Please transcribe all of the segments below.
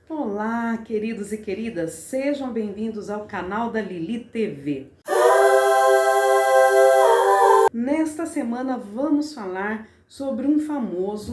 Olá, queridos e queridas, sejam bem-vindos ao canal da Lili TV. Nesta semana vamos falar sobre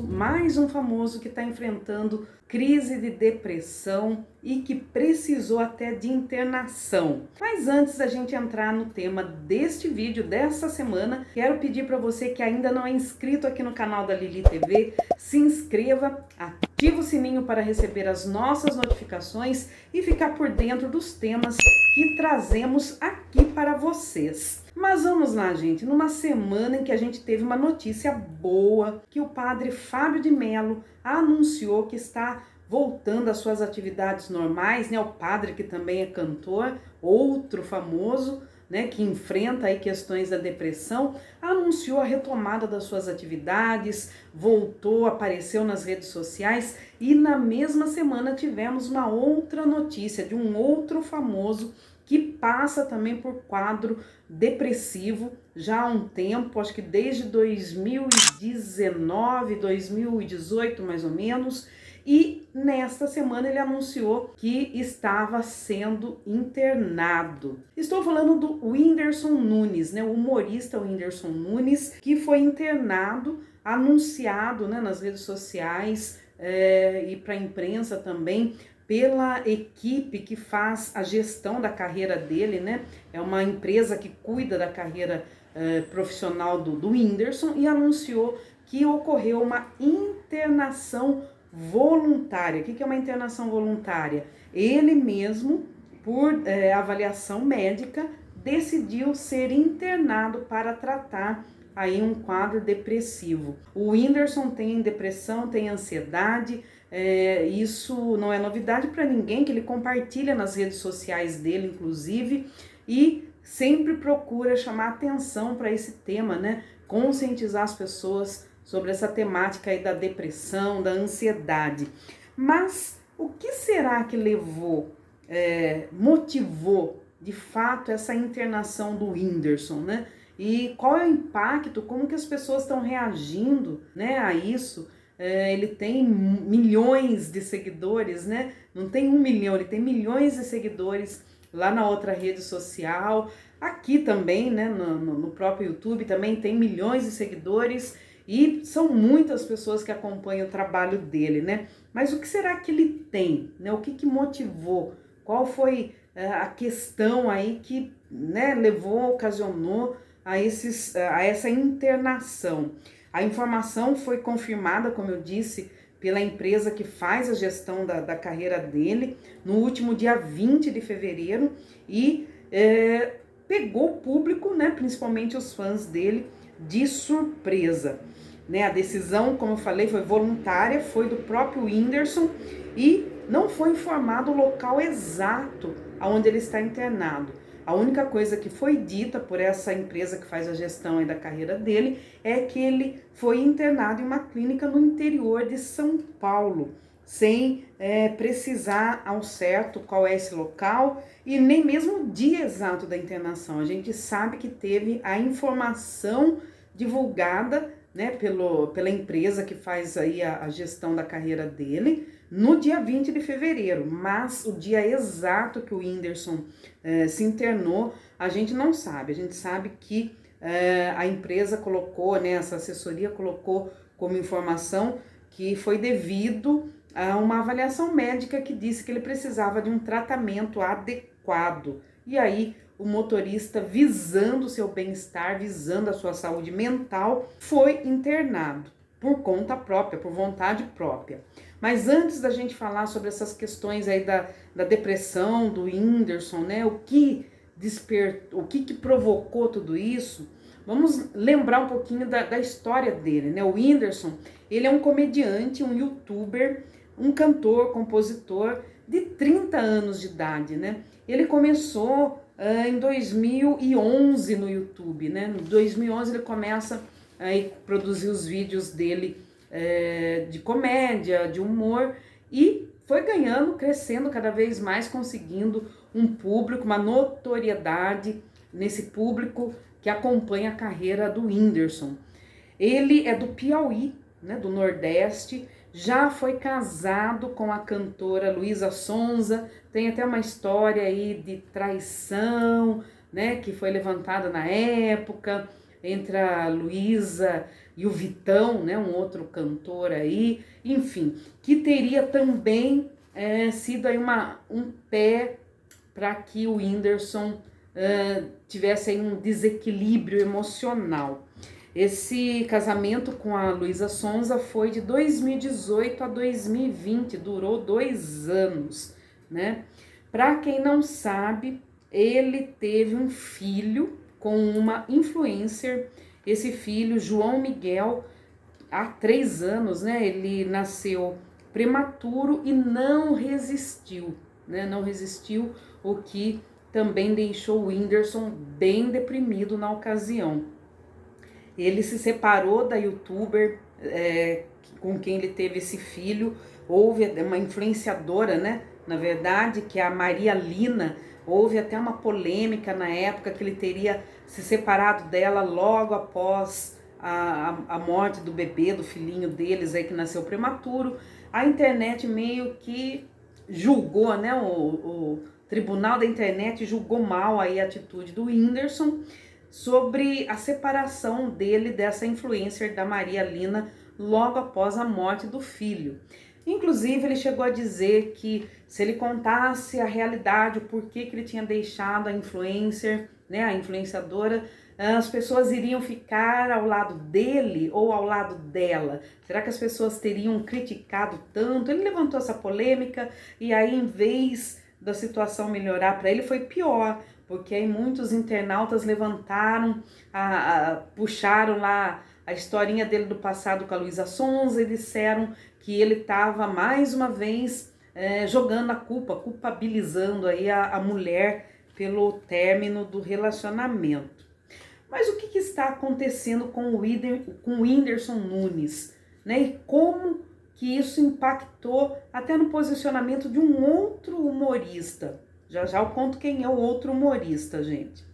mais um famoso que está enfrentando crise de depressão e que precisou até de internação. Mas antes da gente entrar no tema deste vídeo, dessa semana, quero pedir para você que ainda não é inscrito aqui no canal da Lili TV, se inscreva, ative o sininho para receber as nossas notificações e ficar por dentro dos temas que trazemos aqui para vocês. Mas vamos lá, gente, numa semana em que a gente teve uma notícia boa, que o padre Fábio de Mello anunciou que está voltando às suas atividades normais, né? O padre que também é cantor, outro famoso, né, que enfrenta aí questões da depressão, anunciou a retomada das suas atividades, voltou, apareceu nas redes sociais e na mesma semana tivemos uma outra notícia de um outro famoso que passa também por quadro depressivo já há um tempo, acho que desde 2019, 2018 mais ou menos, e nesta semana ele anunciou que estava sendo internado. Estou falando do Whindersson Nunes, né, o humorista Whindersson Nunes, que foi internado, anunciado, né, nas redes sociais e para a imprensa também, pela equipe que faz a gestão da carreira dele, né? É uma empresa que cuida da carreira profissional do Whindersson, e anunciou que ocorreu uma internação voluntária. O que é uma internação voluntária? Ele mesmo, por avaliação médica, decidiu ser internado para tratar aí um quadro depressivo. O Whindersson tem depressão, tem ansiedade, isso não é novidade para ninguém, que ele compartilha nas redes sociais dele, inclusive, e sempre procura chamar atenção para esse tema, né? Conscientizar as pessoas sobre essa temática aí da depressão, da ansiedade. Mas o que será que motivou de fato essa internação do Whindersson, né? E qual é o impacto, como que as pessoas estão reagindo, né, a isso? Ele tem milhões de seguidores, né? Não tem 1 milhão, ele tem milhões de seguidores lá na outra rede social. Aqui também, né, no próprio YouTube também tem milhões de seguidores e são muitas pessoas que acompanham o trabalho dele, né? Mas o que será que ele tem, né? O que motivou? Qual foi a questão aí que, né, ocasionou a essa internação? A informação foi confirmada, como eu disse, pela empresa que faz a gestão da carreira dele no último dia 20 de fevereiro e pegou o público, né, principalmente os fãs dele, de surpresa. Né, a decisão, como eu falei, foi voluntária, foi do próprio Whindersson e não foi informado o local exato onde ele está internado. A única coisa que foi dita por essa empresa que faz a gestão aí da carreira dele é que ele foi internado em uma clínica no interior de São Paulo, sem precisar ao certo qual é esse local e nem mesmo o dia exato da internação. A gente sabe que teve a informação divulgada, né, pela empresa que faz aí a gestão da carreira dele, no dia 20 de fevereiro, mas o dia exato que o Whindersson se internou, a gente não sabe. A gente sabe que a empresa colocou, né, essa assessoria colocou como informação que foi devido a uma avaliação médica que disse que ele precisava de um tratamento adequado. E aí o motorista, visando o seu bem-estar, visando a sua saúde mental, foi internado por conta própria, por vontade própria. Mas antes da gente falar sobre essas questões aí da depressão, do Whindersson, né, o que provocou tudo isso, vamos lembrar um pouquinho da história dele, né? O Whindersson, ele é um comediante, um youtuber, um cantor, compositor de 30 anos de idade, né? Ele começou em 2011 no YouTube, né? Em 2011 ele começa a produzir os vídeos dele de comédia, de humor, e foi ganhando, crescendo cada vez mais, conseguindo um público, uma notoriedade nesse público que acompanha a carreira do Whindersson. Ele é do Piauí, né, do Nordeste, já foi casado com a cantora Luísa Sonza, tem até uma história aí de traição, né, que foi levantada na época, entre a Luísa e o Vitão, né, um outro cantor aí, enfim, que teria também sido aí um pé para que o Whindersson tivesse aí um desequilíbrio emocional. Esse casamento com a Luísa Sonza foi de 2018 a 2020, durou 2 anos, né? Para quem não sabe, ele teve um filho com uma influencer, esse filho, João Miguel, há 3 anos, né? Ele nasceu prematuro e não resistiu, né? Não resistiu, o que também deixou o Whindersson bem deprimido na ocasião. Ele se separou da youtuber com quem ele teve esse filho. Houve uma influenciadora, né? Na verdade, que é a Maria Lina. Houve até uma polêmica na época que ele teria se separado dela logo após a morte do bebê, do filhinho deles aí que nasceu prematuro. A internet meio que julgou, né? O tribunal da internet julgou mal aí a atitude do Whindersson sobre a separação dele dessa influencer da Maria Lina logo após a morte do filho. Inclusive, ele chegou a dizer que se ele contasse a realidade, o porquê que ele tinha deixado a influencer, né, a influenciadora, as pessoas iriam ficar ao lado dele ou ao lado dela? Será que as pessoas teriam criticado tanto? Ele levantou essa polêmica e aí, em vez da situação melhorar para ele, foi pior, porque aí muitos internautas levantaram, puxaram lá a historinha dele do passado com a Luísa Sonza e disseram que ele estava mais uma vez jogando a culpa, culpabilizando aí a mulher pelo término do relacionamento. Mas o que está acontecendo com o Whindersson Nunes, né? E como que isso impactou até no posicionamento de um outro humorista? Já já eu conto quem é o outro humorista, gente.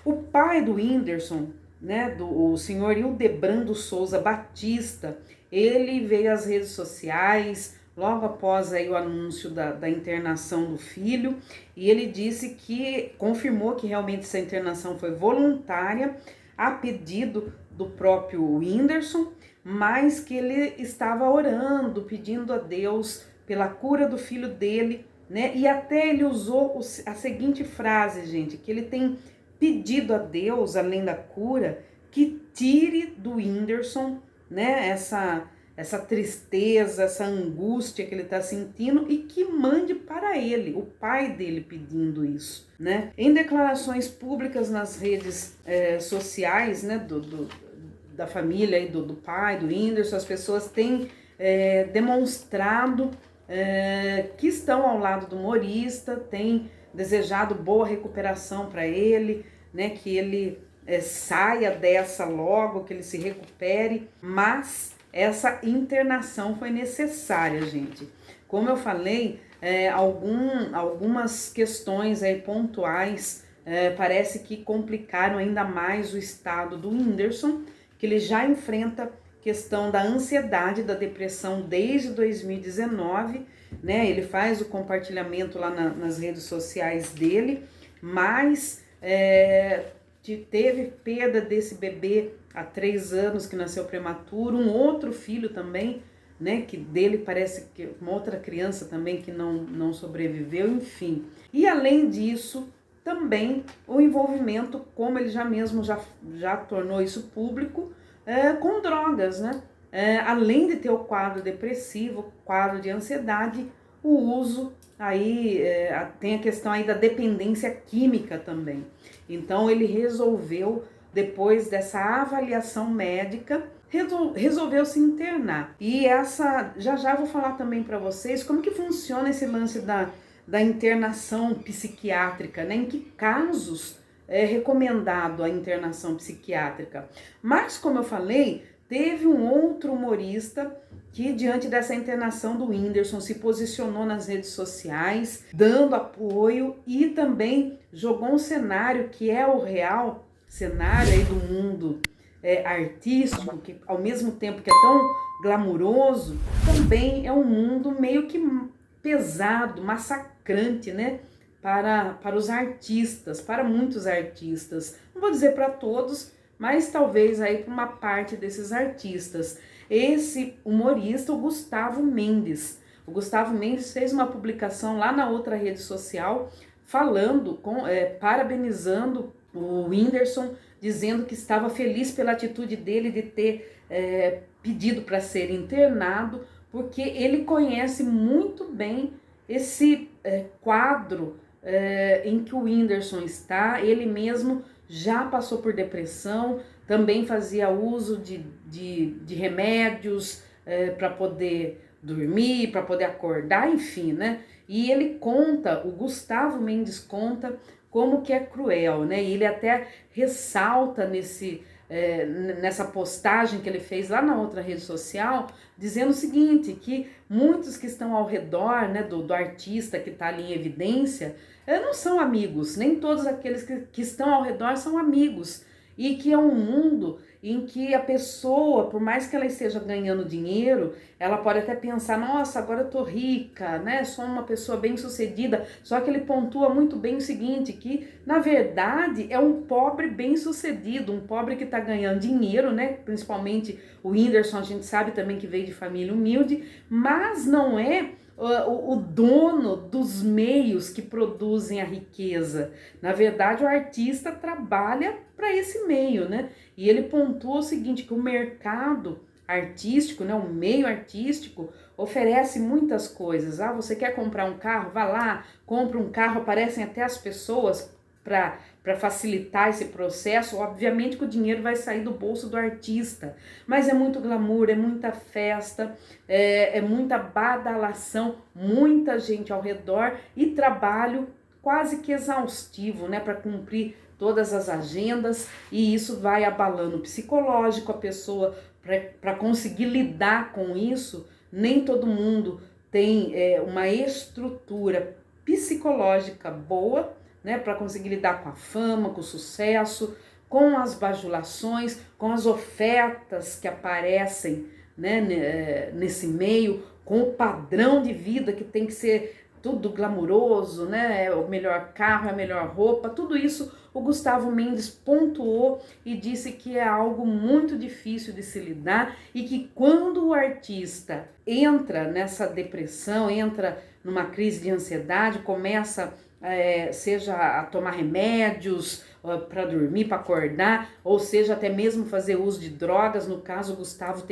O pai do Whindersson, né, o senhor Hildebrando Souza Batista, ele veio às redes sociais logo após aí o anúncio da internação do filho, e ele disse que confirmou que realmente essa internação foi voluntária, a pedido do próprio Whindersson, mas que ele estava orando, pedindo a Deus pela cura do filho dele, né? E até ele usou a seguinte frase, gente, que ele tem pedido a Deus, além da cura, que tire do Whindersson, né, essa tristeza, essa angústia que ele está sentindo e que mande para ele, o pai dele pedindo isso, né? Em declarações públicas nas redes sociais, né, da família e do pai, do Whindersson, as pessoas têm demonstrado que estão ao lado do humorista, têm desejado boa recuperação para ele, né, que ele saia dessa logo, que ele se recupere, mas essa internação foi necessária, gente. Como eu falei, algumas questões aí pontuais parece que complicaram ainda mais o estado do Whindersson, que ele já enfrenta questão da ansiedade, da depressão desde 2019, né? Ele faz o compartilhamento lá nas redes sociais dele, mas teve perda desse bebê há 3 anos que nasceu prematuro, um outro filho também, né, que dele parece que uma outra criança também que não sobreviveu, enfim. E além disso, também o envolvimento, como ele já tornou isso público, com drogas, né? Além de ter o quadro depressivo, quadro de ansiedade, o uso aí tem a questão aí da dependência química também. Então ele resolveu, depois dessa avaliação médica, resolveu se internar. E já vou falar também para vocês como que funciona esse lance da internação psiquiátrica, né? Em que casos é recomendado a internação psiquiátrica. Mas, como eu falei, teve um outro humorista que, diante dessa internação do Whindersson, se posicionou nas redes sociais, dando apoio e também jogou um cenário que é o real cenário aí do mundo artístico, que ao mesmo tempo que é tão glamuroso, também é um mundo meio que pesado, massacrante, né? Para os artistas, para muitos artistas. Não vou dizer para todos, mas talvez aí para uma parte desses artistas. Esse humorista, o Gustavo Mendes. O Gustavo Mendes fez uma publicação lá na outra rede social falando, parabenizando o Whindersson, dizendo que estava feliz pela atitude dele de ter pedido para ser internado, porque ele conhece muito bem esse quadro em que o Whindersson está. Ele mesmo já passou por depressão, também fazia uso de remédios para poder dormir, para poder acordar, enfim, né? E ele conta, o Gustavo Mendes conta como que é cruel, né? E ele até ressalta nessa postagem que ele fez lá na outra rede social, dizendo o seguinte, que muitos que estão ao redor, né, do artista que está ali em evidência, não são amigos, nem todos aqueles que estão ao redor são amigos, e que é um mundo em que a pessoa, por mais que ela esteja ganhando dinheiro, ela pode até pensar, nossa, agora eu tô rica, né, sou uma pessoa bem-sucedida, só que ele pontua muito bem o seguinte, que na verdade é um pobre bem-sucedido, um pobre que tá ganhando dinheiro, né, principalmente o Whindersson, a gente sabe também que veio de família humilde, mas não é o dono dos meios que produzem a riqueza. Na verdade, o artista trabalha para esse meio, né? E ele pontua o seguinte, que o mercado artístico, né, o meio artístico, oferece muitas coisas. Ah, você quer comprar um carro? Vá lá, compra um carro, aparecem até as pessoas para facilitar esse processo. Obviamente que o dinheiro vai sair do bolso do artista, mas é muito glamour, é muita festa, é muita badalação, muita gente ao redor e trabalho quase que exaustivo, né, para cumprir todas as agendas, e isso vai abalando o psicológico, a pessoa, para conseguir lidar com isso, nem todo mundo tem uma estrutura psicológica boa, né, para conseguir lidar com a fama, com o sucesso, com as bajulações, com as ofertas que aparecem, né, nesse meio, com o padrão de vida que tem que ser tudo glamuroso, né? O melhor carro, a melhor roupa, tudo isso o Gustavo Mendes pontuou e disse que é algo muito difícil de se lidar e que quando o artista entra nessa depressão, entra numa crise de ansiedade, começa seja a tomar remédios para dormir, para acordar, ou seja, até mesmo fazer uso de drogas. No caso, o Gustavo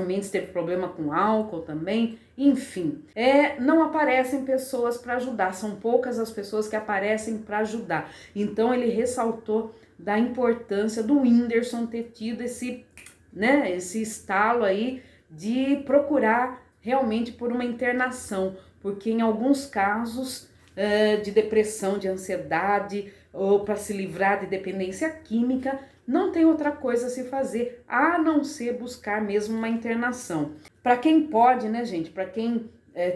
Mendes teve problema com álcool também, enfim. Não aparecem pessoas para ajudar, são poucas as pessoas que aparecem para ajudar. Então ele ressaltou da importância do Whindersson ter tido esse estalo aí de procurar realmente por uma internação, porque em alguns casos de depressão, de ansiedade, ou para se livrar de dependência química, não tem outra coisa a se fazer a não ser buscar mesmo uma internação. Para quem pode, né, gente, para quem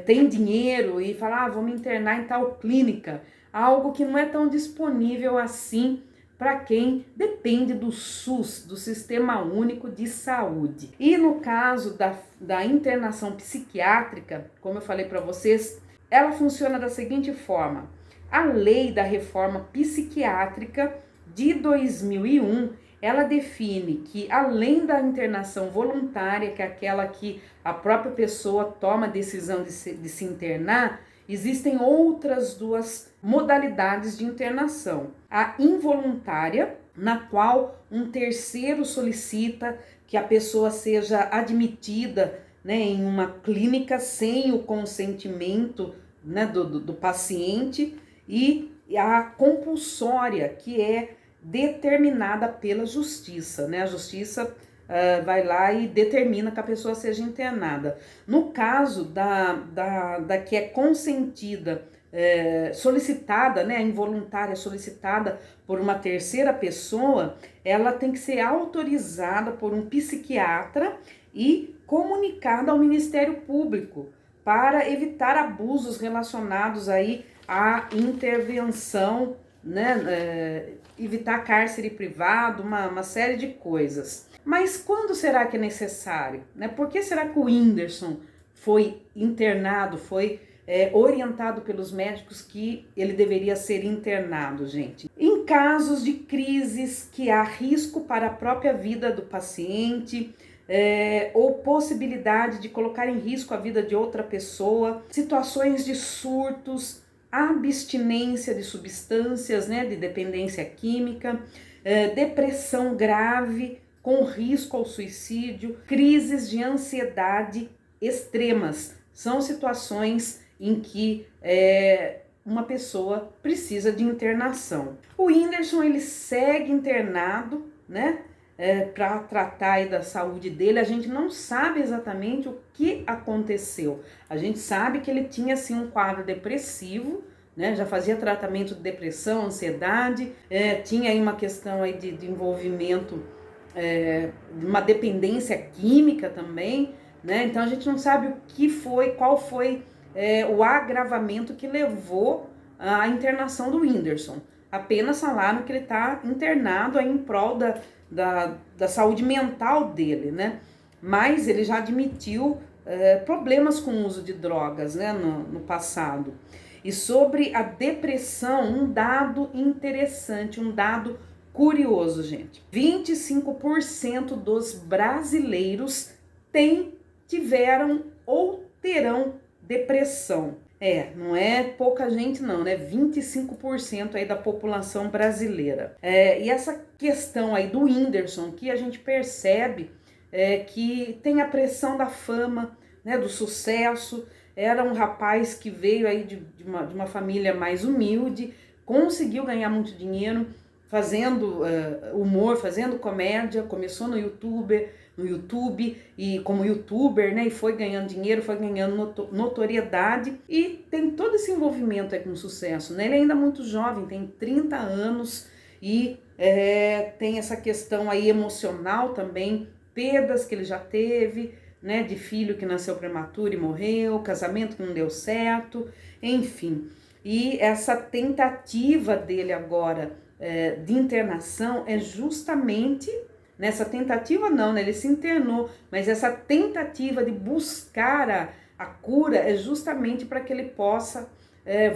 tem dinheiro e fala, vou me internar em tal clínica, algo que não é tão disponível assim para quem depende do SUS, do Sistema Único de Saúde. E no caso da internação psiquiátrica, como eu falei para vocês, ela funciona da seguinte forma: a lei da reforma psiquiátrica de 2001, ela define que além da internação voluntária, que é aquela que a própria pessoa toma a decisão de se internar, existem outras duas modalidades de internação. A involuntária, na qual um terceiro solicita que a pessoa seja admitida, né, em uma clínica sem o consentimento, né, do paciente, e a compulsória, que é determinada pela justiça, né? A justiça vai lá e determina que a pessoa seja internada. No caso da que é consentida, solicitada, né, a involuntária solicitada por uma terceira pessoa, ela tem que ser autorizada por um psiquiatra e comunicada ao Ministério Público para evitar abusos relacionados aí à intervenção né, evitar cárcere privado, uma série de coisas. Mas quando será que é necessário? Né? Por que será que o Whindersson foi internado, foi orientado pelos médicos que ele deveria ser internado, gente? Em casos de crises que há risco para a própria vida do paciente, ou possibilidade de colocar em risco a vida de outra pessoa, situações de surtos, abstinência de substâncias, né, de dependência química, depressão grave com risco ao suicídio, crises de ansiedade extremas. São situações em que uma pessoa precisa de internação. O Whindersson, ele segue internado, né? Para tratar aí da saúde dele. A gente não sabe exatamente o que aconteceu. A gente sabe que ele tinha assim um quadro depressivo, né? Já fazia tratamento de depressão, ansiedade, tinha aí uma questão aí de envolvimento, de uma dependência química também, né? Então a gente não sabe o que foi, qual foi o agravamento que levou à internação do Whindersson. Apenas falaram que ele está internado aí em prol da saúde mental dele, né? Mas ele já admitiu problemas com o uso de drogas, né, no passado. E sobre a depressão, um dado interessante, um dado curioso, gente. 25% dos brasileiros tiveram ou terão depressão. Não é pouca gente não, né? 25% aí da população brasileira. E essa questão aí do Whindersson, que a gente percebe que tem a pressão da fama, né, do sucesso. Era um rapaz que veio aí de uma família mais humilde, conseguiu ganhar muito dinheiro fazendo humor, fazendo comédia, começou no YouTube e como youtuber, né, e foi ganhando dinheiro, foi ganhando notoriedade e tem todo esse envolvimento aí com sucesso, né? Ele é ainda muito jovem, tem 30 anos e tem essa questão aí emocional também, perdas que ele já teve, né, de filho que nasceu prematuro e morreu, casamento que não deu certo, enfim. E essa tentativa dele agora de internação é justamente, nessa tentativa não, né, ele se internou, mas essa tentativa de buscar a cura é justamente para que ele possa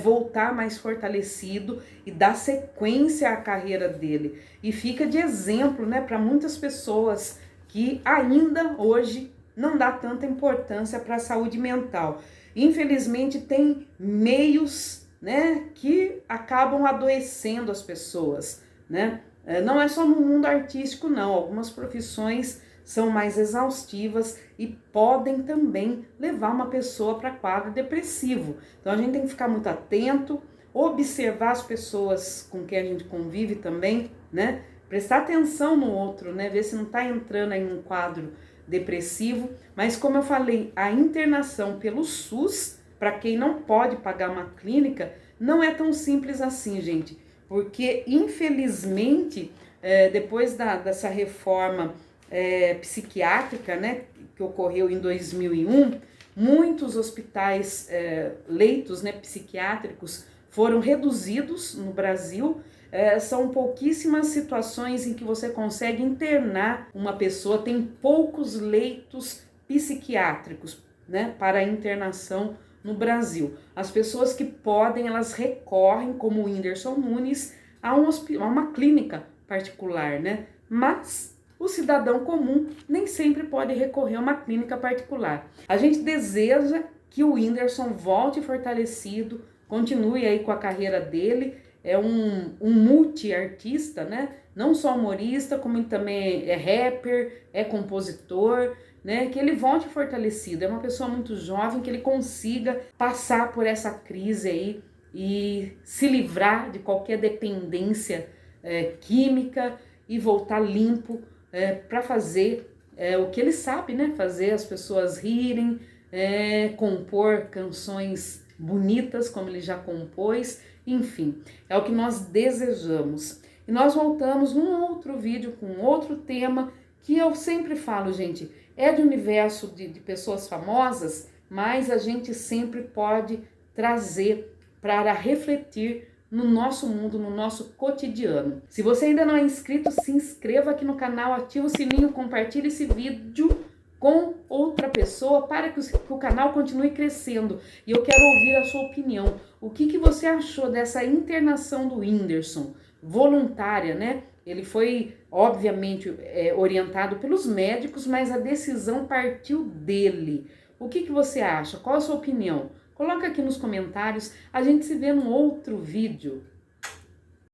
voltar mais fortalecido e dar sequência à carreira dele. E fica de exemplo, né, para muitas pessoas que ainda hoje não dá tanta importância para a saúde mental. Infelizmente tem meios, né, que acabam adoecendo as pessoas, né? Não é só no mundo artístico não, algumas profissões são mais exaustivas e podem também levar uma pessoa para quadro depressivo. Então a gente tem que ficar muito atento, observar as pessoas com quem a gente convive também, né? Prestar atenção no outro, né? Ver se não está entrando em um quadro depressivo. Mas como eu falei, a internação pelo SUS, para quem não pode pagar uma clínica, não é tão simples assim, gente. Porque, infelizmente, depois dessa reforma psiquiátrica, né, que ocorreu em 2001, muitos hospitais, leitos, né, psiquiátricos foram reduzidos no Brasil. São pouquíssimas situações em que você consegue internar uma pessoa, tem poucos leitos psiquiátricos, né, para internação no Brasil. As pessoas que podem, elas recorrem, como o Whindersson Nunes, a uma clínica particular, né? Mas o cidadão comum nem sempre pode recorrer a uma clínica particular. A gente deseja que o Whindersson volte fortalecido, continue aí com a carreira dele. É um multi-artista, né? Não só humorista, como também é rapper, é compositor, né? Que ele volte fortalecido. É uma pessoa muito jovem, que ele consiga passar por essa crise aí e se livrar de qualquer dependência química e voltar limpo para fazer o que ele sabe, né? Fazer as pessoas rirem, compor canções bonitas como ele já compôs, enfim, é o que nós desejamos. E nós voltamos num outro vídeo com outro tema que eu sempre falo, gente, é de universo de pessoas famosas, mas a gente sempre pode trazer para refletir no nosso mundo, no nosso cotidiano. Se você ainda não é inscrito, se inscreva aqui no canal, ativa o sininho, compartilhe esse vídeo com outra pessoa para que o canal continue crescendo. E eu quero ouvir a sua opinião. O que você achou dessa internação do Whindersson? Voluntária, né? Ele foi, obviamente, orientado pelos médicos, mas a decisão partiu dele. O que você acha? Qual a sua opinião? Coloca aqui nos comentários. A gente se vê num outro vídeo.